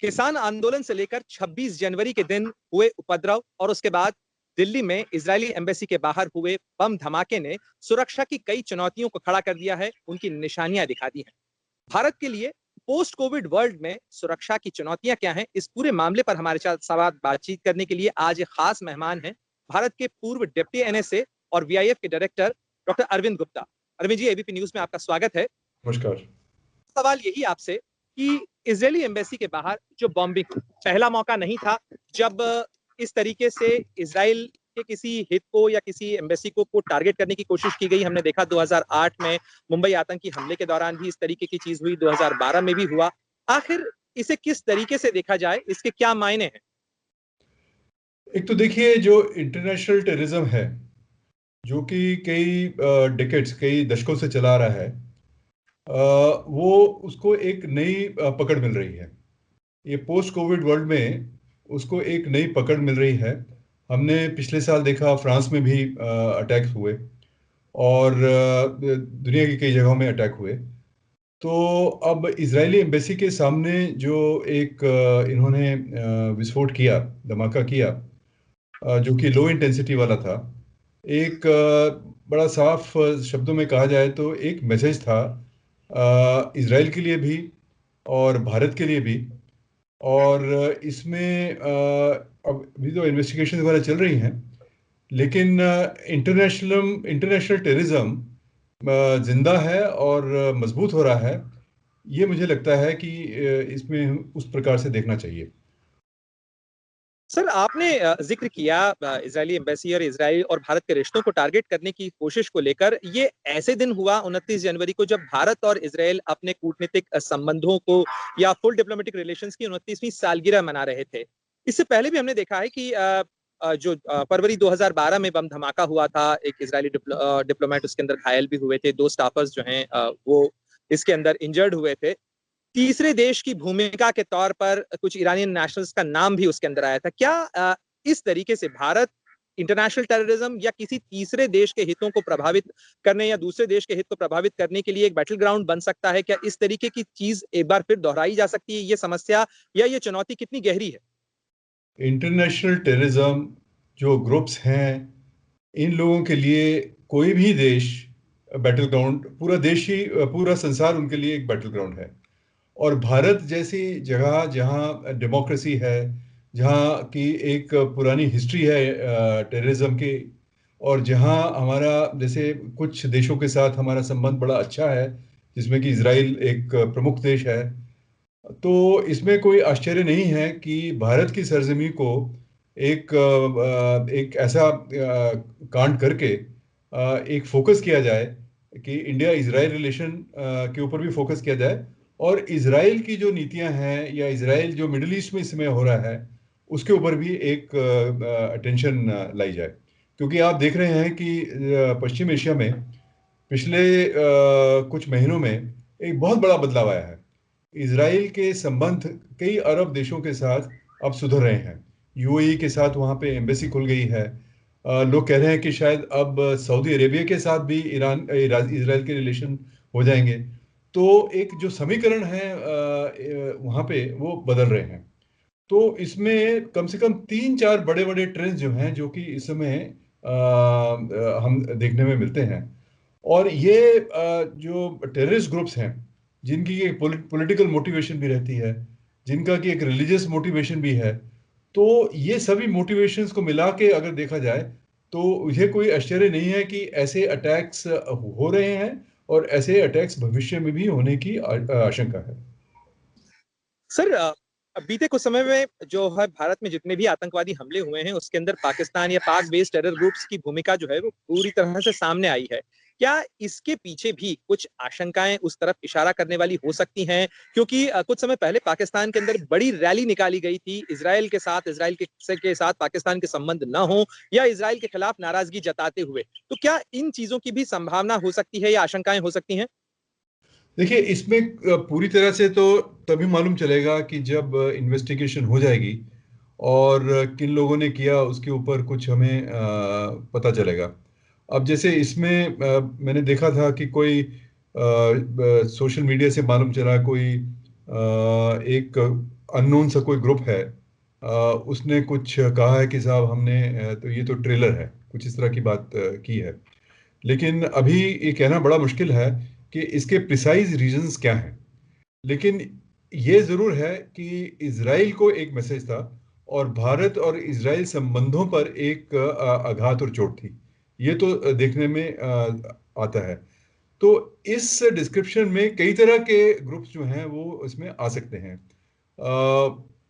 किसान आंदोलन से लेकर 26 जनवरी के दिन हुए उपद्रव और उसके बाद दिल्ली में इजरायली एम्बेसी के बाहर हुए बम धमाके ने सुरक्षा की कई चुनौतियों को खड़ा कर दिया है, उनकी निशानियां दिखा दी हैं। भारत के लिए पोस्ट कोविड वर्ल्ड में सुरक्षा की चुनौतियां क्या हैं, इस पूरे मामले पर हमारे साथ बातचीत करने के लिए आज एक खास मेहमान हैं, भारत के पूर्व डिप्टी एनएसए और वीआईएफ के director doctor Arvind Gupta. Arvind ji, ABP news में आपका स्वागत है। नमस्कार। सवाल यही आपसे कि इजरायली एम्बेसी के बाहर जो बॉम्बिंग, पहला मौका नहीं था जब इस तरीके से इजराइल के किसी हित को या किसी एम्बेसी को टारगेट करने की कोशिश की गई। हमने देखा 2008 में मुंबई आतंकी हमले के दौरान भी इस तरीके की चीज हुई, 2012 में भी हुआ। आखिर इसे किस तरीके से देखा जाए, इसके क्या मायने हैं? एक तो देखिए, जो इंटरनेशनल टेररिज्म है, जो कि कई दशकों से चला रहा है, वो उसको एक नई पकड़ मिल रही है। ये पोस्ट कोविड वर्ल्ड में उसको एक नई पकड़ मिल रही है। हमने पिछले साल देखा, फ्रांस में भी अटैक हुए और दुनिया की कई जगहों में अटैक हुए। तो अब इजरायली एम्बेसी के सामने जो एक इन्होंने विस्फोट किया, धमाका किया, जो कि लो इंटेंसिटी वाला था, एक बड़ा साफ शब्दों में कहा जाए तो एक मैसेज था इजराइल के लिए भी और भारत के लिए भी। और इसमें अब भी तो इन्वेस्टिगेशन वगैरह चल रही हैं, लेकिन इंटरनेशनल टेररिज्म जिंदा है और मजबूत हो रहा है। ये मुझे लगता है कि इसमें उस प्रकार से देखना चाहिए। सर, आपने जिक्र किया इजरायली एम्बेसी और इजराइल और भारत के रिश्तों को टारगेट करने की कोशिश को लेकर। ये ऐसे दिन हुआ 29 जनवरी को जब भारत और इजराइल अपने कूटनीतिक संबंधों को या फुल डिप्लोमेटिक रिलेशंस की 29वीं सालगिरह मना रहे थे। इससे पहले भी हमने देखा है कि जो फरवरी 2012 में बम धमाका हुआ था, एक इजरायली डिप्लोमेट उसके अंदर घायल भी हुए थे, 2 स्टाफर्स जो हैं वो इसके अंदर इंजर्ड हुए थे। तीसरे देश की भूमिका के तौर पर कुछ ईरानियन नेशनल्स का नाम भी उसके अंदर आया था। क्या इस तरीके से भारत इंटरनेशनल टेररिज्म या किसी तीसरे देश के हितों को प्रभावित करने या दूसरे देश के हित को प्रभावित करने के लिए एक बैटल ग्राउंड बन सकता है? क्या इस तरीके की चीज एक बार फिर दोहराई जा सकती है? ये समस्या या ये चुनौती कितनी गहरी है? इंटरनेशनल टेररिज्म जो ग्रुप्स हैं, इन लोगों के लिए कोई भी देश बैटल ग्राउंड, पूरा देश ही, पूरा संसार उनके लिए एक बैटल ग्राउंड है। और भारत जैसी जगह जहां डेमोक्रेसी है, जहां की एक पुरानी हिस्ट्री है टेररिज्म की, और जहां हमारा जैसे कुछ देशों के साथ हमारा संबंध बड़ा अच्छा है, जिसमें कि इजराइल एक प्रमुख देश है, तो इसमें कोई आश्चर्य नहीं है कि भारत की सरजमी को एक ऐसा कांड करके एक फोकस किया जाए कि इंडिया इजराइल रिलेशन के ऊपर भी फोकस किया जाए, और इजराइल की जो नीतियां हैं या इजराइल जो मिडिल ईस्ट में इस समय हो रहा है उसके ऊपर भी एक अटेंशन लाई जाए। क्योंकि आप देख रहे हैं कि पश्चिम एशिया में पिछले कुछ महीनों में एक बहुत बड़ा बदलाव आया है। इजराइल के संबंध कई अरब देशों के साथ अब सुधर रहे हैं। यूएई के साथ वहाँ पे एम्बेसी खुल गई है। लोग कह रहे हैं कि शायद अब सऊदी अरेबिया के साथ भी इजराइल के रिलेशन हो जाएंगे। तो एक जो समीकरण है वहाँ पे वो बदल रहे हैं। तो इसमें कम से कम 3-4 बड़े बड़े ट्रेंड्स जो हैं, जो कि इस समय हम देखने में मिलते हैं। और ये जो टेररिस्ट ग्रुप्स हैं, जिनकी एक पॉलिटिकल मोटिवेशन भी रहती है, जिनका कि एक रिलीजियस मोटिवेशन भी है, तो ये सभी मोटिवेशंस को मिला के अगर देखा जाए तो मुझे कोई आश्चर्य नहीं है कि ऐसे अटैक्स हो रहे हैं, और ऐसे अटैक्स भविष्य में भी होने की आशंका है। सर, बीते कुछ समय में जो है भारत में जितने भी आतंकवादी हमले हुए हैं उसके अंदर पाकिस्तान या पाक बेस्ड टेरर ग्रुप्स की भूमिका जो है वो पूरी तरह से सामने आई है। क्या इसके पीछे भी कुछ आशंकाएं उस तरफ इशारा करने वाली हो सकती हैं? क्योंकि कुछ समय पहले पाकिस्तान के अंदर बड़ी रैली निकाली गई थी इजराइल के साथ पाकिस्तान के संबंध न हो या इजराइल के खिलाफ नाराजगी जताते हुए। तो क्या इन चीजों की भी संभावना हो सकती है या आशंकाएं हो सकती हैं? देखिए, इसमें पूरी तरह से तो तभी मालूम चलेगा कि जब इन्वेस्टिगेशन हो जाएगी और किन लोगों ने किया उसके ऊपर कुछ हमें पता चलेगा। अब जैसे इसमें मैंने देखा था कि कोई सोशल मीडिया से मालूम चला, कोई एक अननोन सा कोई ग्रुप है, उसने कुछ कहा है कि साहब हमने तो ये तो ट्रेलर है, कुछ इस तरह की बात की है। लेकिन अभी ये कहना बड़ा मुश्किल है कि इसके प्रिसाइज रीजंस क्या हैं। लेकिन ये जरूर है कि इजराइल को एक मैसेज था और भारत और इजराइल संबंधों पर एक आघात और चोट थी। ये तो देखने में आता है। तो इस डिस्क्रिप्शन में कई तरह के ग्रुप्स जो हैं वो इसमें आ सकते हैं।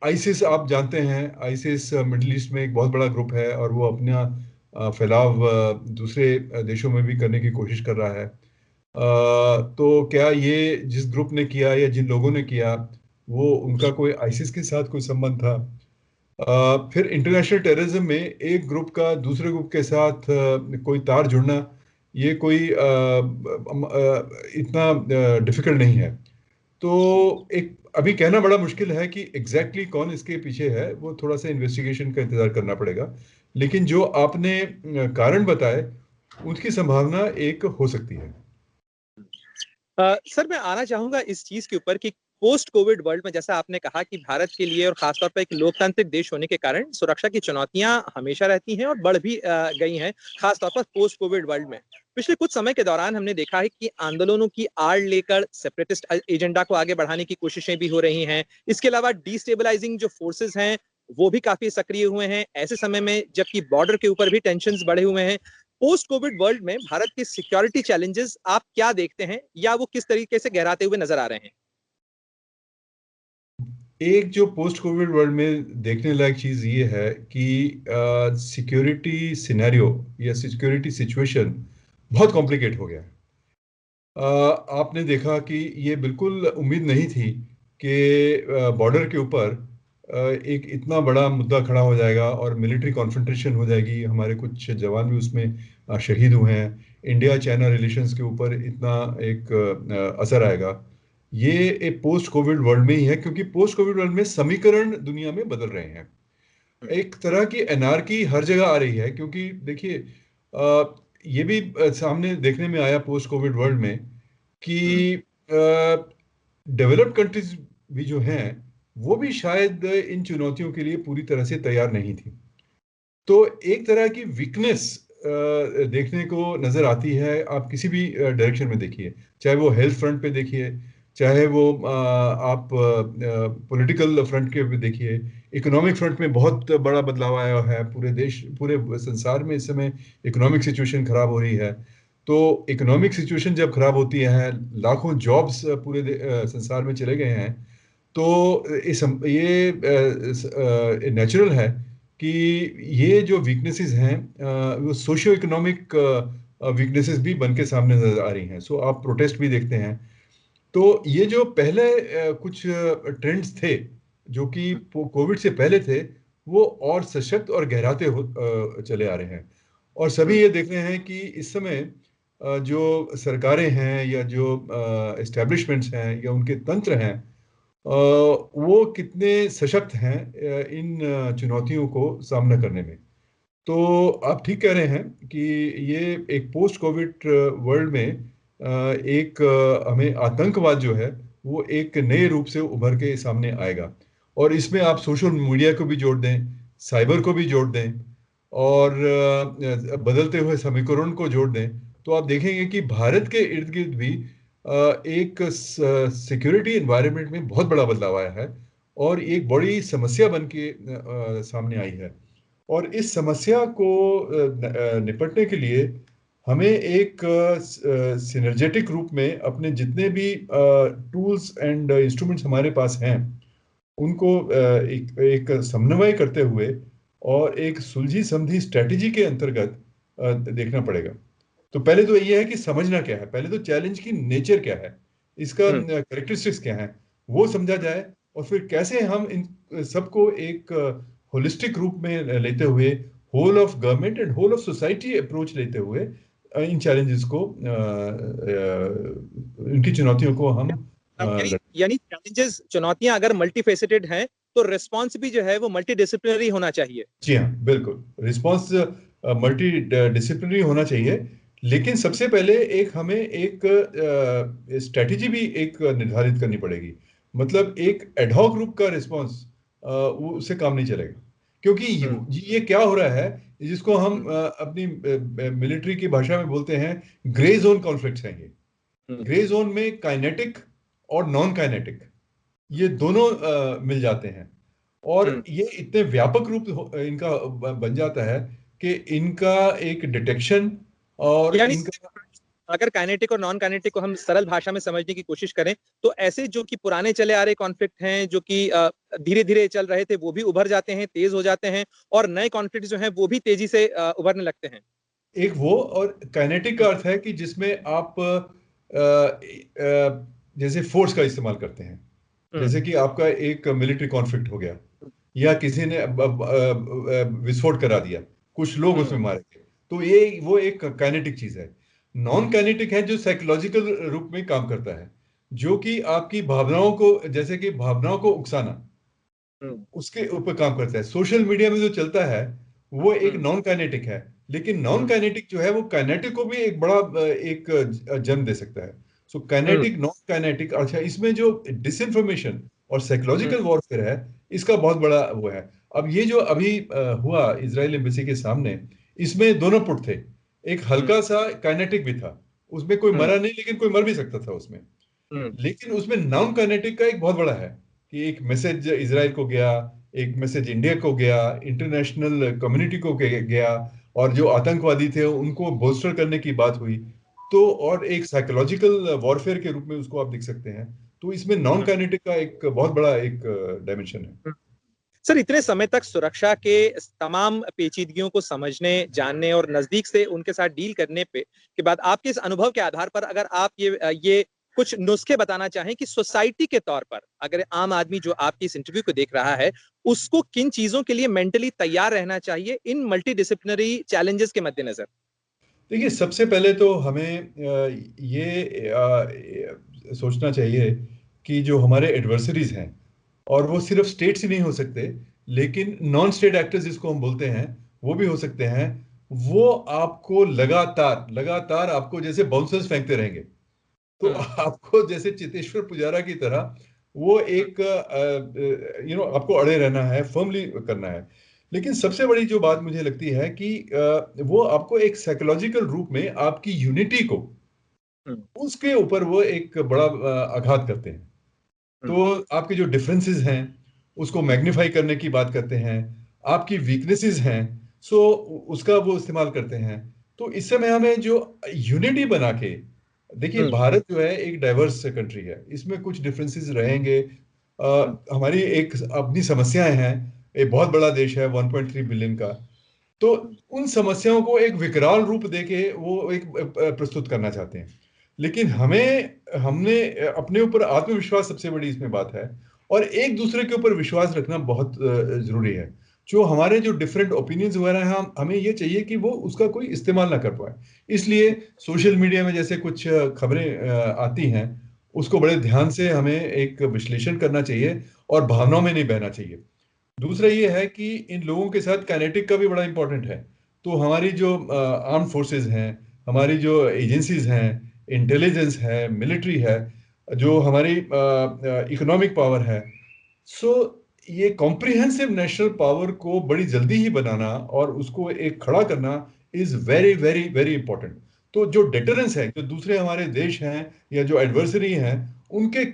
आईसिस आप जानते हैं, आईसिस मिडिल ईस्ट में एक बहुत बड़ा ग्रुप है और वो अपना फैलाव दूसरे देशों में भी करने की कोशिश कर रहा है। तो क्या ये जिस ग्रुप ने किया या जिन लोगों ने किया वो उनका कोई आईसिस के साथ कोई संबंध था? फिर इंटरनेशनल टेररिज्म में एक ग्रुप का दूसरे ग्रुप के साथ कोई तार जुड़ना, ये कोई इतना डिफिकल्ट नहीं है। तो एक अभी कहना बड़ा मुश्किल है कि एग्जैक्टली कौन इसके पीछे है, वो थोड़ा सा इन्वेस्टिगेशन का इंतजार करना पड़ेगा। लेकिन जो आपने कारण बताए उसकी संभावना एक हो सकती है। सर मैं आना चाहूंगा इस चीज के ऊपर कि पोस्ट कोविड वर्ल्ड में जैसा आपने कहा कि भारत के लिए और खासतौर पर एक लोकतांत्रिक देश होने के कारण सुरक्षा की चुनौतियां हमेशा रहती हैं और बढ़ भी गई हैं, खासतौर पर पोस्ट कोविड वर्ल्ड में। पिछले कुछ समय के दौरान हमने देखा है कि आंदोलनों की आड़ लेकर सेपरेटिस्ट एजेंडा को आगे बढ़ाने की कोशिशें भी हो रही हैं। इसके अलावा डिस्टेबलाइजिंग जो फोर्सेस हैं वो भी काफी सक्रिय हुए हैं ऐसे समय में, जबकि बॉर्डर के ऊपर भी टेंशन बढ़े हुए हैं। पोस्ट कोविड वर्ल्ड में भारत के सिक्योरिटी चैलेंजेस आप क्या देखते हैं या वो किस तरीके से गहराते हुए नजर आ रहे हैं? एक जो पोस्ट कोविड वर्ल्ड में देखने लायक चीज़ ये है कि सिक्योरिटी सिनेरियो या सिक्योरिटी सिचुएशन बहुत कॉम्प्लिकेट हो गया है। आपने देखा कि ये बिल्कुल उम्मीद नहीं थी कि बॉर्डर के ऊपर एक इतना बड़ा मुद्दा खड़ा हो जाएगा और मिलिट्री कॉन्फ्रंटेशन हो जाएगी। हमारे कुछ जवान भी उसमें शहीद हुए हैं। इंडिया चाइना रिलेशंस के ऊपर इतना एक असर आएगा, ये एक पोस्ट कोविड वर्ल्ड में ही है, क्योंकि पोस्ट कोविड वर्ल्ड में समीकरण दुनिया में बदल रहे हैं। एक तरह की एनार्की हर जगह आ रही है, क्योंकि देखिए ये भी सामने देखने में आया पोस्ट कोविड वर्ल्ड में कि डेवलप्ड कंट्रीज भी जो हैं वो भी शायद इन चुनौतियों के लिए पूरी तरह से तैयार नहीं थी। तो एक तरह की वीकनेस देखने को नजर आती है। आप किसी भी डायरेक्शन में देखिए, चाहे वो हेल्थ फ्रंट पे देखिए, चाहे वो आप पॉलिटिकल फ्रंट के पे देखिए, इकोनॉमिक फ्रंट में बहुत बड़ा बदलाव आया है। पूरे देश, पूरे संसार में इस समय इकोनॉमिक सिचुएशन खराब हो रही है। तो इकोनॉमिक सिचुएशन जब खराब होती है, लाखों जॉब्स पूरे संसार में चले गए हैं, तो ये नेचुरल है कि ये जो वीकनेसेस हैं वो सोशियो इकोनॉमिक वीकनेसेस भी बन के सामने नजर आ रही हैं। सो आप प्रोटेस्ट भी देखते हैं। तो ये जो पहले कुछ ट्रेंड्स थे जो कि कोविड से पहले थे, वो और सशक्त और गहराते चले आ रहे हैं। और सभी ये देख रहे हैं कि इस समय जो सरकारें हैं या जो एस्टेब्लिशमेंट्स हैं या उनके तंत्र हैं, वो कितने सशक्त हैं इन चुनौतियों को सामना करने में। तो आप ठीक कह रहे हैं कि ये एक पोस्ट कोविड वर्ल्ड में एक हमें आतंकवाद जो है वो एक नए रूप से उभर के सामने आएगा। और इसमें आप सोशल मीडिया को भी जोड़ दें, साइबर को भी जोड़ दें और बदलते हुए समीकरण को जोड़ दें, तो आप देखेंगे कि भारत के इर्द गिर्द भी एक सिक्योरिटी एनवायरनमेंट में बहुत बड़ा बदलाव आया है और एक बड़ी समस्या बन के सामने आई है। और इस समस्या को निपटने के लिए हमें एक सिनर्जेटिक रूप में अपने जितने भी टूल्स एंड इंस्ट्रूमेंट्स हमारे पास हैं उनको एक समन्वय करते हुए और एक सुलझी समझी स्ट्रेटेजी के अंतर्गत देखना पड़ेगा। तो पहले तो ये है कि समझना क्या है, पहले तो चैलेंज की नेचर क्या है, इसका कैरेक्टरिस्टिक्स क्या है, वो समझा जाए। और फिर कैसे हम इन सबको एक होलिस्टिक रूप में लेते हुए, whole of government and whole of society approach लेते हुए इन चैलेंजेस को, इनकी चुनौतियों को हम यानी चैलेंजेस, चुनौतियां अगर मल्टीफेसेटेड हैं तो रिस्पांस भी जो है वो मल्टी डिसिप्लिनरी होना चाहिए। जी हाँ, बिल्कुल, रिस्पांस मल्टी डिसिप्लिनरी होना चाहिए। लेकिन सबसे पहले एक हमें एक स्ट्रेटेजी भी एक निर्धारित करनी पड़ेगी। मतलब एक एडहॉक ग्रुप का रिस्पांस वो उससे काम नहीं चलेगा, क्योंकि हम्म, ये क्या हो रहा है, जिसको हम हम्म, अपनी मिलिट्री की भाषा में बोलते हैं ग्रे जोन कॉन्फ्लिक्ट्स हैं ये। हम्म, ग्रे जोन में काइनेटिक और नॉन काइनेटिक ये दोनों मिल जाते हैं, और हम्म। ये इतने व्यापक रूप इनका बन जाता है कि इनका एक डिटेक्शन और यानी इनका। अगर काइनेटिक और नॉन काइनेटिक को हम सरल भाषा में समझने की कोशिश करें, तो ऐसे जो कि पुराने चले आ रहे कॉन्फ्लिक्ट हैं, जो कि धीरे धीरे चल रहे थे, वो भी उभर जाते हैं, तेज हो जाते हैं, और नए कॉन्फ्लिक्ट जो हैं वो भी तेजी से उभरने लगते हैं। एक वो, और काइनेटिक का हम्म, अर्थ है कि जिसमें आप जैसे फोर्स का इस्तेमाल करते हैं, हम्म, जैसे कि आपका एक मिलिट्री कॉन्फ्लिक्ट हो गया, या किसी ने विस्फोट करा दिया, कुछ लोग उसमें हम्म, मारे गए, तो ये वो एक काइनेटिक चीज है। नॉन काइनेटिक है जो साइकोलॉजिकल रूप में काम करता है, जो कि आपकी भावनाओं को, जैसे कि भावनाओं को उकसाना, हम्म, उसके ऊपर काम करता है। सोशल मीडिया में जो चलता है वो एक हम्म, नॉन काइनेटिक है, लेकिन नॉन हम्म, काइनेटिक जो है वो काइनेटिक को भी एक बड़ा एक जन्म दे सकता है। सो हम्म, काइनेटिक, नॉन काइनेटिक, अच्छा इसमें जो डिसइंफॉर्मेशन और हम्म, साइकोलॉजिकल वॉरफेयर है, इसका बहुत बड़ा वो है। अब ये जो अभी हुआ इजराइल एम्बेसी के सामने, इसमें दोनों पुट थे। एक हम्म, हल्का सा काइनेटिक भी था, उसमें कोई हम्म, मरा नहीं, लेकिन कोई मर भी सकता था उसमें। हम्म, लेकिन उसमें नॉन काइनेटिक का एक बहुत बड़ा है, कि एक मैसेज इजराइल को गया, एक मैसेज इंडिया को गया, इंटरनेशनल कम्युनिटी को गया, और जो आतंकवादी थे उनको बोस्टर करने की बात हुई। तो और एक साइकोलॉजिकल वॉरफेयर के रूप में उसको आप देख सकते हैं। तो इसमें नॉन हम्म, काइनेटिक का एक बहुत बड़ा एक डायमेंशन है। हम्म। सर, इतने समय तक सुरक्षा के तमाम पेचीदगियों को समझने, जानने और नजदीक से उनके साथ डील करने पे के बाद आपके इस अनुभव के आधार पर अगर आप ये कुछ नुस्खे बताना चाहें कि सोसाइटी के तौर पर अगर आम आदमी जो आपकी इस इंटरव्यू को देख रहा है, उसको किन चीजों के लिए मेंटली तैयार रहना चाहिए इन मल्टी डिसिप्लिनरी चैलेंजेस के मद्देनजर। देखिए, सबसे पहले तो हमें ये सोचना चाहिए कि जो हमारे एडवर्सरीज हैं, और वो सिर्फ स्टेट्स ही नहीं हो सकते, लेकिन नॉन स्टेट एक्टर्स जिसको हम बोलते हैं, वो भी हो सकते हैं। वो आपको लगातार लगातार आपको जैसे बाउंसर्स फेंकते रहेंगे, तो हम्म, आपको जैसे चितेश्वर पुजारा की तरह वो हम्म, एक आपको अड़े रहना है, फर्मली करना है। लेकिन सबसे बड़ी जो बात मुझे लगती है कि वो आपको एक साइकोलॉजिकल रूप में आपकी यूनिटी को, हम्म, उसके ऊपर वो एक बड़ा आघात करते हैं। हम्म, तो आपके जो डिफरेंसेस हैं उसको हम्म, मैग्नीफाई करने की बात करते हैं, आपकी वीकनेसेस हैं, सो उसका वो इस्तेमाल करते हैं। तो इस समय हमें जो यूनिटी बना के, देखिए हम्म, भारत जो है एक डाइवर्स कंट्री है, इसमें कुछ डिफरेंसेस रहेंगे। हम्म, हमारी एक अपनी समस्याएं हैं, एक बहुत बड़ा देश है 1.3 बिलियन का। तो हम्म, उन समस्याओं को एक विकराल रूप देके वो एक प्रस्तुत करना चाहते हैं। लेकिन हमें हमने अपने ऊपर आत्मविश्वास सबसे बड़ी इसमें बात है, और एक दूसरे के ऊपर विश्वास रखना बहुत जरूरी है। जो हमारे जो डिफरेंट ओपिनियंस वगैरह हैं, हमें ये चाहिए कि वो उसका कोई इस्तेमाल ना कर पाए। इसलिए सोशल मीडिया में जैसे कुछ खबरें आती हैं, उसको बड़े ध्यान से हमें एक विश्लेषण करना चाहिए, और भावनाओं में नहीं बहना चाहिए। दूसरा ये है कि इन लोगों के साथ काइनेटिक का भी बड़ा इंपॉर्टेंट है। तो हमारी जो आर्म फोर्सेस हैं, हमारी जो एजेंसीज हैं, इंटेलिजेंस है, मिलिट्री है, जो हमारी इकोनॉमिक पावर है, सो ये कॉम्प्रिहेंसिव नेशनल पावर को बड़ी जल्दी ही बनाना और उसको एक खड़ा करना is very very very important. तो जो डिटरेंस है, जो दूसरे हमारे देश हैं या जो एडवर्सरी हैं, उनके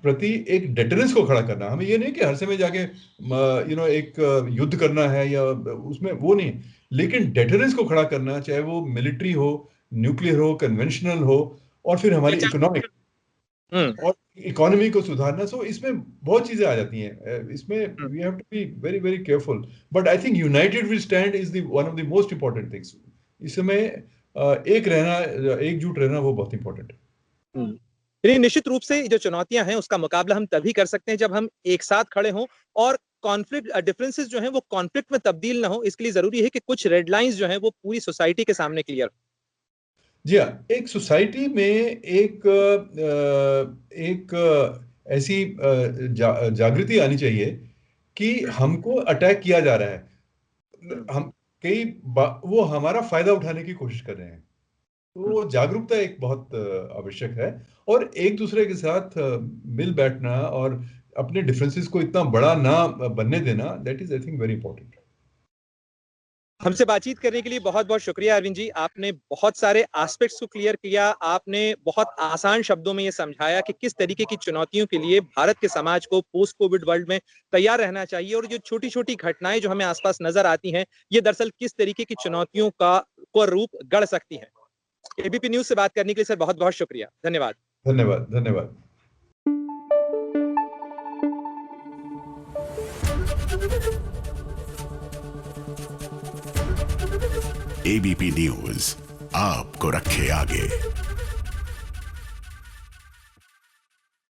प्रति एक डिटरेंस को खड़ा करना, हमें ये नहीं कि हर समय जाके एक युद्ध करना है या उसमें वो नहीं, लेकिन डिटरेंस को खड़ा करना, चाहे वो मिलिट्री हो, न्यूक्लियर हो, कन्वेंशनल हो, और फिर हमारी इकोनॉमिक, हम्म, और इकोनॉमी को सुधारना। सो इसमें बहुत चीजें आ जाती हैं, इसमें hmm. We have to be very very careful. But I think united we stand is the one of the most important things. इस समय एक रहना, एकजुट रहना, वो बहुत इंपॉर्टेंट है। हम्म। यानी निश्चित रूप से जो चुनौतियां हैं उसका मुकाबला हम तभी कर सकते हैं जब हम एक साथ खड़े हों, और कॉन्फ्लिक्ट डिफरेंसेस जो हैं वो कॉन्फ्लिक्ट में तब्दील ना हो। इसके लिए जरूरी है कि कुछ रेड लाइंस जो हैं वो पूरी सोसाइटी के सामने क्लियर। जी हाँ, एक सोसाइटी में एक ऐसी जागृति आनी चाहिए कि हमको अटैक किया जा रहा है। हम वो हमारा फायदा उठाने की कोशिश कर रहे हैं। तो जागरूकता एक बहुत आवश्यक है और एक दूसरे के साथ मिल बैठना और अपने डिफरेंसेस को इतना बड़ा ना बनने देना, that is I think very important. हमसे बातचीत करने के लिए बहुत-बहुत शुक्रिया अरविंद जी। आपने बहुत सारे एस्पेक्ट्स को क्लियर किया। आपने बहुत आसान शब्दों में ये समझाया कि किस तरीके की चुनौतियों के लिए भारत के समाज को पोस्ट कोविड वर्ल्ड में तैयार रहना चाहिए और जो छोटी-छोटी घटनाएँ जो हमें आस-पास नज़र आती हैं, ये दरअसल किस तरीके की चुनौतियों को रूप गढ़ सकती हैं। एबीपी न्यूज़ से बात करने के लिए सर बहुत-बहुत शुक्रिया। धन्यवाद। धन्यवाद, धन्यवाद। एबीपी न्यूज आपको रखे आगे।